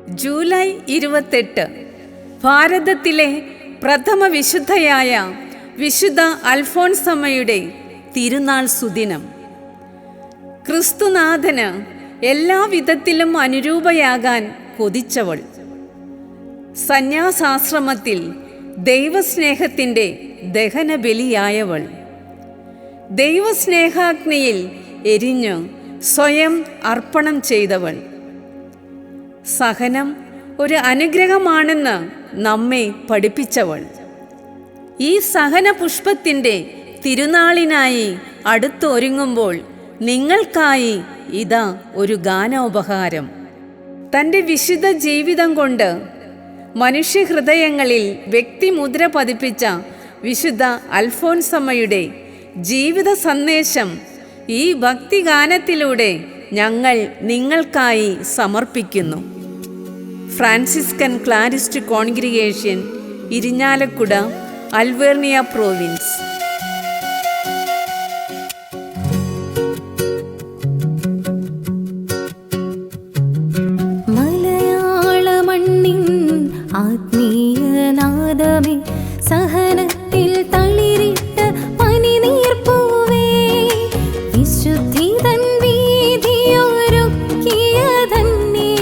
July 28 ഭാരതത്തിലെ പ്രഥമ വിശുദ്ധയായ വിശുദ്ധ അൽഫോൻസമ്മയുടെ തിരുനാൾ സുദിനം. ക്രിസ്തുനാഥന് എല്ലാ വിധത്തിലും അനുരൂപയാകാൻ കൊതിച്ചവൾ, സന്യാസാശ്രമത്തിൽ ദൈവസ്നേഹത്തിൻ്റെ ദഹനബലിയായവൾ, ദൈവസ്നേഹാഗ്നിയിൽ എരിഞ്ഞ് സ്വയം അർപ്പണം ചെയ്തവൾ, സഹനം ഒരു അനുഗ്രഹമാണെന്ന് നമ്മെ പഠിപ്പിച്ചവൾ. ഈ സഹന പുഷ്പത്തിൻ്റെ തിരുനാളിനായി അടുത്തൊരുങ്ങുമ്പോൾ നിങ്ങൾക്കായി ഇതാ ഒരു ഗാനോപഹാരം. തൻ്റെ വിശുദ്ധ ജീവിതം കൊണ്ട് മനുഷ്യഹൃദയങ്ങളിൽ വ്യക്തിമുദ്ര പതിപ്പിച്ച വിശുദ്ധ അൽഫോൻസമ്മയുടെ ജീവിത സന്ദേശം ഈ ഭക്തിഗാനത്തിലൂടെ ഞങ്ങൾ നിങ്ങൾക്കായി സമർപ്പിക്കുന്നു. Franciscan Clarist congregation, Irinjalakuda, Alvernia province. മലയാള മണ്ണിൻ ആത്മീയനാദമേ, സഹനത്തിൽ തളിരിട്ട പനിനീർപ്പൂവേ, വിശുദ്ധി തൻ വീതിയൊരുക്കിയ ധന്യേ,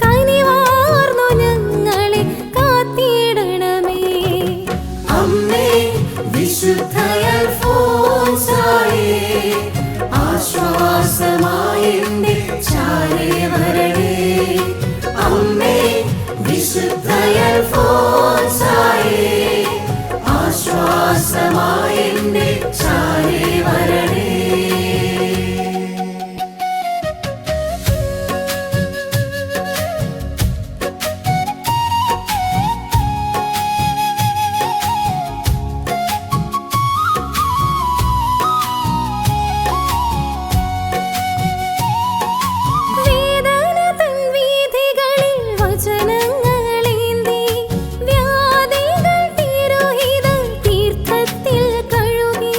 കനിവാർന്നു ഞങ്ങളെ കാത്തിടണമേ. അമ്മേ വിശുദ്ധ അൽഫോൻസായേ, ആശ്വാസമായി എന്റെ ചാരേ വരണേ. അമ്മേ വിശുദ്ധ അൽഫോൻസായേ, ആശ്വാസമായി എന്റെ ചാരേ വരണേ. വേദന തൻ വീഥികളിൽ വചനങ്ങളേന്തി, വ്യാധികൾ തിരുഹിത തീർത്ഥത്തിൽ കഴുകി.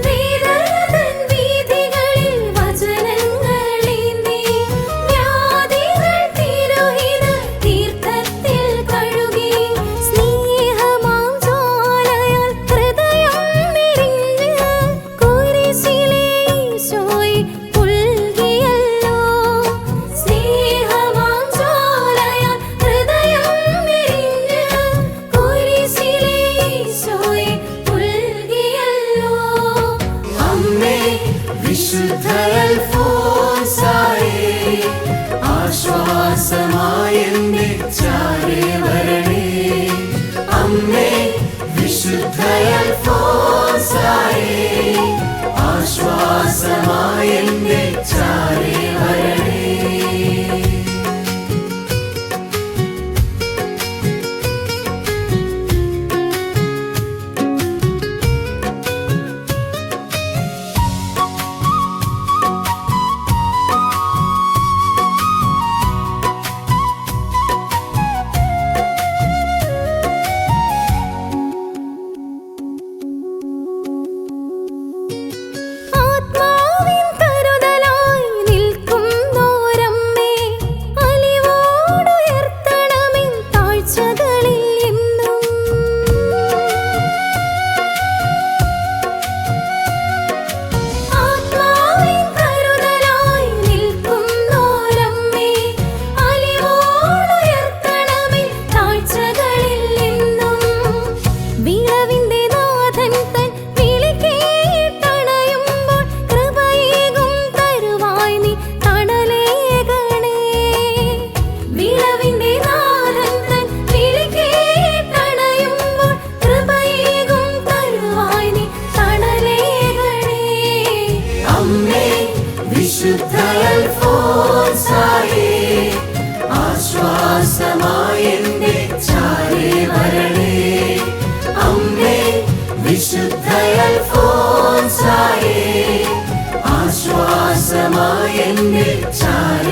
വേദന തൻ വീഥികളിൽ വചനങ്ങളേന്തി, വ്യാധികൾ തിരുഹിത തീർത്ഥത്തിൽ കഴുകി. സ്നേഹമാം ജ്വാലയാൽ ഹൃദയം എരിഞ്ഞ് കുരിശിലെ ഈശോയെ പുൽകിയല്ലോ. സ്നേഹമാം ജ്വാലയാൽ ഹൃദയം എരിഞ്ഞ് കുരിശിലെ ഈശോയെ പുൽകിയല്ലോ. അമ്മേ വിശുദ്ധ അൽഫോൻസായേ, ആശ്വാസമായി എന്റെ ചാരേ വരണേ. അമ്മേ വിശുദ്ധ അൽഫോൻസായേ, ആശ്വാസമായി എന്റെ ചാരേ വരണേ. ആത്മാവിൻ കരുതലായി നിൽക്കുന്നോരമ്മേ, അലിവോടുയർത്തണമെൻ താഴ്ചകളിൽ എന്നും. ആത്മാവിൻ കരുതലായി നിൽക്കുന്നോരമ്മേ, അലിവോടുയർത്തണമെൻ താഴ്ചകളിൽ എന്നും. വിളവിന്റെ നാഥൻ തൻ വിളി കേട്ടണയുമ്പോൾ കൃപയേകും തരുവായി നീ തണലേകണേ. വിളവിന്റെ നാഥൻ തൻ വിളി കേട്ടണയുമ്പോൾ കൃപയേകും തരുവായി നീ തണലേകണേ. അമ്മേ വിശുദ്ധ അൽഫോൻസായേ, ആശ്വാസമായി എന്റെ ചാരേ വരണേ. അമ്മേ വിശുദ്ധ അൽഫോൻസായേ, ആശ്വാസമായി എന്റെ ചാരേ